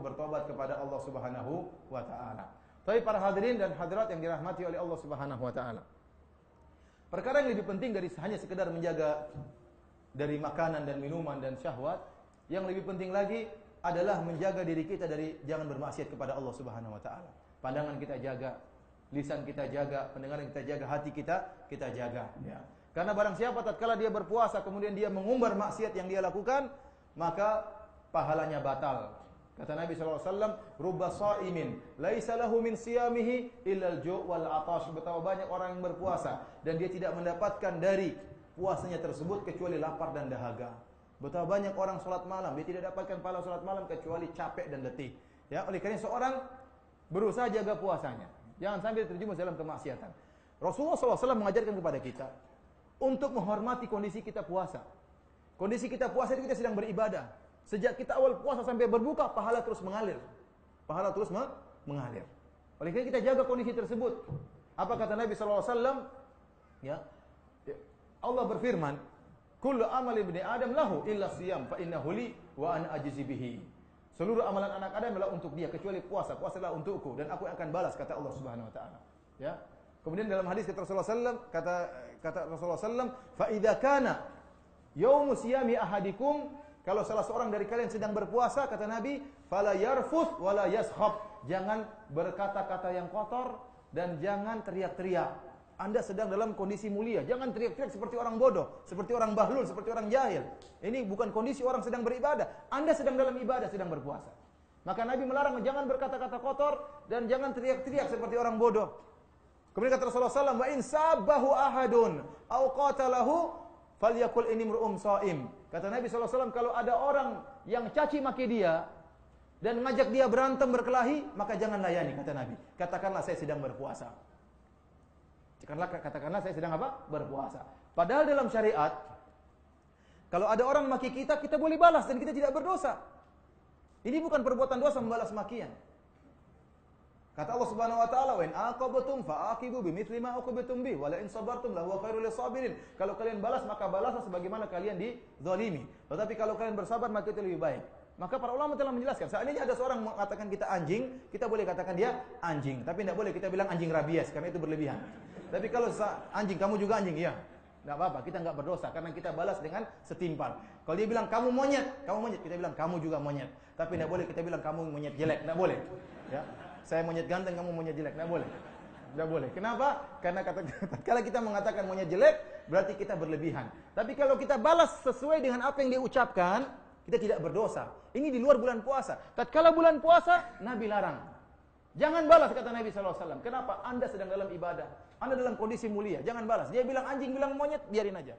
bertobat kepada Allah Subhanahu wa taala. Tapi para hadirin dan hadirat yang dirahmati oleh Allah Subhanahu wa taala. Perkara yang lebih penting dari hanya sekedar menjaga dari makanan dan minuman dan syahwat, yang lebih penting lagi adalah menjaga diri kita dari jangan bermaksiat kepada Allah Subhanahu wa taala. Pandangan kita jaga, lisan kita jaga, pendengaran kita jaga, hati kita jaga, ya. Karena barang siapa tatkala dia berpuasa kemudian dia mengumbar maksiat yang dia lakukan, maka pahalanya batal. Kata Nabi SAW, Rubba sa'imin, laisa lahu min siyamihi illal ju' wal atash. Betapa banyak orang yang berpuasa dan dia tidak mendapatkan dari puasanya tersebut kecuali lapar dan dahaga. Betapa banyak orang salat malam, dia tidak dapatkan pahala salat malam kecuali capek dan letih. Ya, oleh karena seorang berusaha jaga puasanya, jangan sampai terjerumus dalam kemaksiatan. Rasulullah SAW mengajarkan kepada kita untuk menghormati kondisi kita puasa. Kondisi kita puasa itu kita sedang beribadah. Sejak kita awal puasa sampai berbuka, pahala terus mengalir. Pahala terus mengalir. Oleh karena kita jaga kondisi tersebut. Apa kata Nabi SAW? Ya, Allah berfirman, "Kullu amali ibni Adam lahu illa siyam, fa innahu li wa ana ajzi bihi." Seluruh amalan anak Adam adalah untuk dia kecuali puasa. Puasa adalah untukku dan aku akan balas, kata Allah Subhanahu wa taala. Ya. Kemudian dalam hadis kata Rasulullah SAW, kata Rasulullah SAW, "Fa idza kana yaumu siyami ahadikum," kalau salah seorang dari kalian sedang berpuasa, kata Nabi, fala yarfuth wala yaskhab. Jangan berkata-kata yang kotor dan jangan teriak-teriak. Anda sedang dalam kondisi mulia. Jangan teriak-teriak seperti orang bodoh, seperti orang bahlul, seperti orang jahil. Ini bukan kondisi orang sedang beribadah. Anda sedang dalam ibadah, sedang berpuasa. Maka Nabi melarang jangan berkata-kata kotor dan jangan teriak-teriak seperti orang bodoh. Kemudian kata Rasulullah SAW, wa in sabahu ahadun aw qatalahu falyakul inni mru'um shaim. Kata Nabi SAW, kalau ada orang yang caci maki dia dan ngajak dia berantem berkelahi, maka jangan layani, kata Nabi. Katakanlah saya sedang berpuasa. Katakanlah saya sedang apa? Berpuasa. Padahal dalam syariat, kalau ada orang maki kita, kita boleh balas dan kita tidak berdosa. Ini bukan perbuatan dosa membalas makian. Kata Allah Subhanahu wa taala, "Wa in aqabtum fa'aqibu bimithli ma uqibtum bi, wa la in sabartum lahu khairul lisabirin." Kalau kalian balas maka balaslah sebagaimana kalian dizalimi. Tetapi kalau kalian bersabar maka itu lebih baik. Maka para ulama telah menjelaskan, seandainya ada seorang mengatakan kita anjing, kita boleh katakan dia anjing, tapi tidak boleh kita bilang anjing rabies karena itu berlebihan. Tapi kalau anjing, kamu juga anjing, ya. Enggak apa-apa, kita enggak berdosa karena kita balas dengan setimpal. Kalau dia bilang kamu monyet, kita bilang kamu juga monyet. Tapi tidak boleh kita bilang kamu monyet jelek, tidak boleh. Ya. Saya monyet ganteng, kamu monyet jelek. Tidak boleh. Tidak boleh. Kenapa? Karena kalau kita mengatakan monyet jelek, berarti kita berlebihan. Tapi kalau kita balas sesuai dengan apa yang dia ucapkan, kita tidak berdosa. Ini di luar bulan puasa. Tatkala bulan puasa, Nabi larang. Jangan balas, kata Nabi SAW. Kenapa? Anda sedang dalam ibadah. Anda dalam kondisi mulia. Jangan balas. Dia bilang anjing, bilang monyet, biarin aja.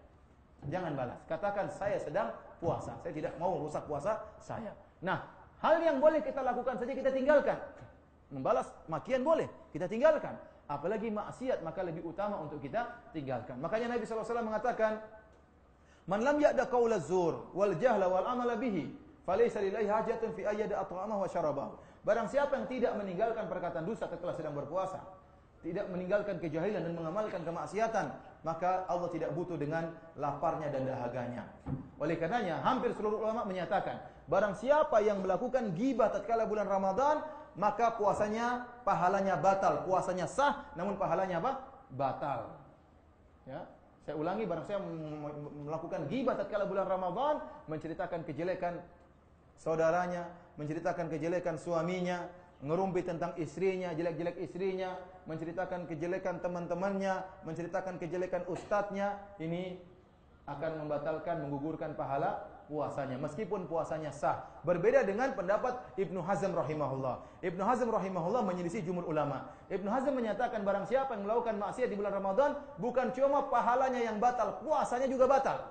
Jangan balas. Katakan saya sedang puasa. Saya tidak mau rusak puasa saya. Nah, hal yang boleh kita lakukan saja kita tinggalkan. Membalas makian boleh, kita tinggalkan. Apalagi maksiat, maka lebih utama untuk kita tinggalkan. Makanya Nabi SAW mengatakan, "Man lam ya'da qaula zur wal jahla wal amala bihi, falaysa lillahi hajatun fi ayyada at'amahu wa syarabahu." Barang siapa yang tidak meninggalkan perkataan dusta tatkala sedang berpuasa, tidak meninggalkan kejahilan dan mengamalkan kemaksiatan, maka Allah tidak butuh dengan laparnya dan dahaganya. Oleh karenanya, hampir seluruh ulama menyatakan, barang siapa yang melakukan ghibah tatkala bulan Ramadan, maka puasanya, pahalanya batal. Puasanya sah, namun pahalanya apa? Batal. Ya, saya ulangi, barang siapa melakukan ghibah tatkala bulan Ramadan, menceritakan kejelekan saudaranya, menceritakan kejelekan suaminya, ngerumpi tentang istrinya, jelek-jelek istrinya, menceritakan kejelekan teman-temannya, menceritakan kejelekan ustadznya, ini akan membatalkan, menggugurkan pahala puasanya, meskipun puasanya sah. Berbeda dengan pendapat Ibnu Hazm rahimahullah. Ibnu Hazm rahimahullah menyelisih jumhur ulama. Ibnu Hazm menyatakan barang siapa yang melakukan maksiat di bulan Ramadan, bukan cuma pahalanya yang batal, puasanya juga batal.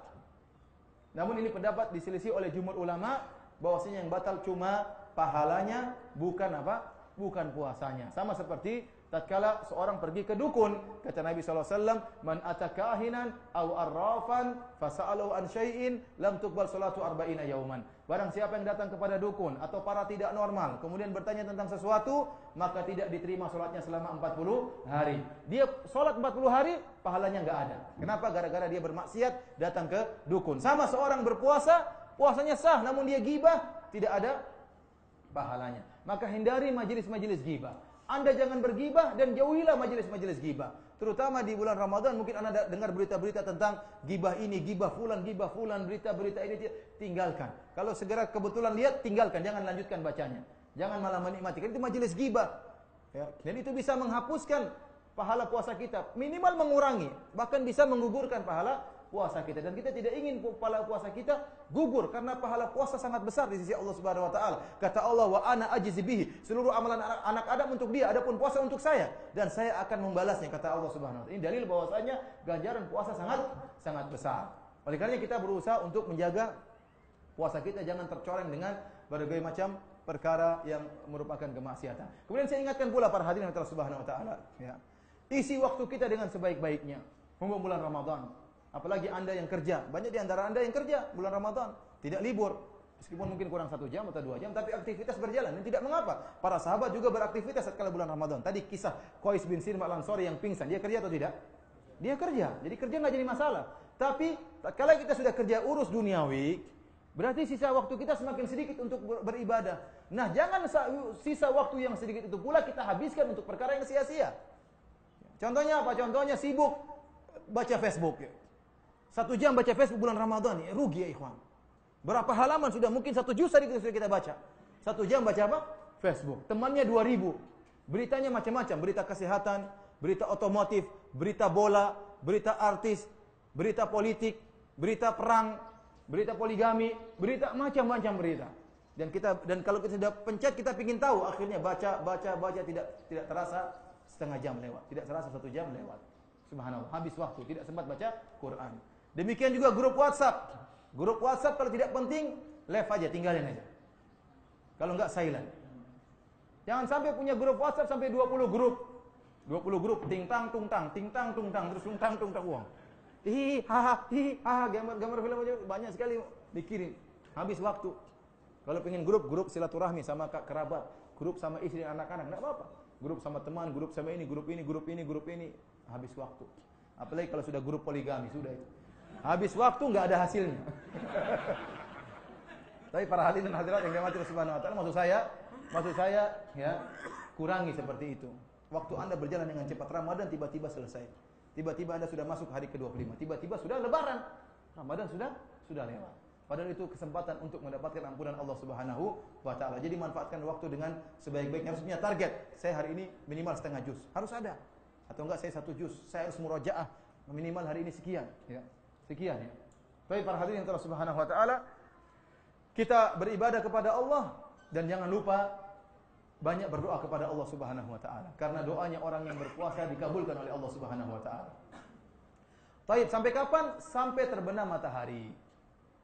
Namun ini pendapat diselisih oleh jumhur ulama, bahwasanya yang batal cuma pahalanya, bukan apa? Bukan puasanya. Sama seperti tatkala seorang pergi ke dukun, kata Nabi SAW, "Man atakahinan aw arrafan fasa'alu an syai'in lam tuqbal salatu arba'ina yauman." Barang siapa yang datang kepada dukun atau para tidak normal, kemudian bertanya tentang sesuatu, maka tidak diterima salatnya selama 40 hari. Dia salat 40 hari, pahalanya enggak ada. Kenapa? Gara-gara dia bermaksiat datang ke dukun. Sama seorang berpuasa, puasanya sah, namun dia ghibah, tidak ada pahalanya. Maka hindari majelis-majelis ghibah. Anda jangan berghibah dan jauhilah majelis-majelis ghibah. Terutama di bulan Ramadan mungkin Anda dengar berita-berita tentang ghibah ini, ghibah fulan, berita-berita ini, tinggalkan. Kalau segera kebetulan lihat, tinggalkan, jangan lanjutkan bacanya. Jangan malah menikmati. Itu majelis ghibah. Ya. Dan itu bisa menghapuskan pahala puasa kita, minimal mengurangi, bahkan bisa menggugurkan pahala puasa kita. Dan kita tidak ingin pahala puasa kita gugur, karena pahala puasa sangat besar di sisi Allah Subhanahu wa taala. Kata Allah, wa ana ajzi bihi, seluruh amalan anak Adam untuk dia, adapun puasa untuk saya, dan saya akan membalasnya, kata Allah Subhanahu wa taala. Ini dalil bahwasanya ganjaran puasa sangat besar. Oleh karena kita berusaha untuk menjaga puasa kita jangan tercoreng dengan berbagai macam perkara yang merupakan kemaksiatan. Kemudian saya ingatkan pula para hadirin Allah Subhanahu wa taala, ya. Isi waktu kita dengan sebaik-baiknya. Mumpung bulan Ramadan. Apalagi Anda yang kerja. Banyak di antara Anda yang kerja bulan Ramadan. Tidak libur. Meskipun mungkin kurang 1 jam atau 2 jam. Tapi aktivitas berjalan. Dan tidak mengapa. Para sahabat juga beraktivitas setelah bulan Ramadan. Tadi kisah Qais bin Sirma al-Ansari yang pingsan. Dia kerja atau tidak? Dia kerja. Jadi kerja nggak jadi masalah. Tapi kalau kita sudah kerja urus duniawi, berarti sisa waktu kita semakin sedikit untuk beribadah. Nah, jangan sisa waktu yang sedikit itu pula kita habiskan untuk perkara yang sia-sia. Contohnya apa? Contohnya sibuk baca Facebook. 1 jam baca Facebook bulan Ramadan, ya, rugi ya ikhwan. Berapa halaman sudah, mungkin 1 juz tadi sudah kita baca. 1 jam baca apa? Facebook. Temannya 2000. Beritanya macam-macam, berita kesehatan, berita otomotif, berita bola, berita artis, berita politik, berita perang, berita poligami, berita macam-macam berita. Dan kalau kita sudah pencet, kita ingin tahu, akhirnya baca tidak terasa setengah jam lewat, tidak terasa 1 jam lewat. Subhanallah, habis waktu, tidak sempat baca Quran. Demikian juga grup WhatsApp. Grup WhatsApp kalau tidak penting, left aja, tinggalin aja. Kalau enggak silent. Jangan sampai punya grup WhatsApp sampai 20 grup. 20 grup, ting tang tung tang, terus tung tang uang. Gambar film aja banyak sekali dikirim. Habis waktu. Kalau pengen grup silaturahmi sama kerabat, grup sama istri dan anak-anak, enggak apa-apa. Grup sama teman, grup sama ini, grup ini, habis waktu. Apalagi kalau sudah grup poligami, sudah itu. Habis waktu enggak ada hasilnya. Tapi para hadirin dan hadirat yang dirahmati Allah Subhanahu wa taala, maksud saya ya, kurangi seperti itu. Waktu Anda berjalan dengan cepat, Ramadan tiba-tiba selesai. Tiba-tiba Anda sudah masuk hari ke-25, tiba-tiba sudah lebaran. Ramadan sudah lewat. Padahal itu kesempatan untuk mendapatkan ampunan Allah Subhanahu wa taala. Jadi manfaatkan waktu dengan sebaik-baiknya. Harus punya target. Saya hari ini minimal setengah juz. Harus ada. Atau enggak saya 1 juz. Saya harus murajaah minimal hari ini sekian, ya. Sekian, ya. Baik para hadirin Allah Subhanahu wa taala, kita beribadah kepada Allah dan jangan lupa banyak berdoa kepada Allah Subhanahu wa taala. Karena doanya orang yang berpuasa dikabulkan oleh Allah Subhanahu wa taala. Baik, sampai kapan? Sampai terbenam matahari.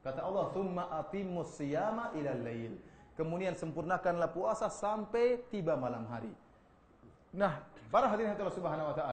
Kata Allah, "Tsumma atimmus siyama ilal lail." Kemudian sempurnakanlah puasa sampai tiba malam hari. Nah, para hadirin Allah Subhanahu wa taala,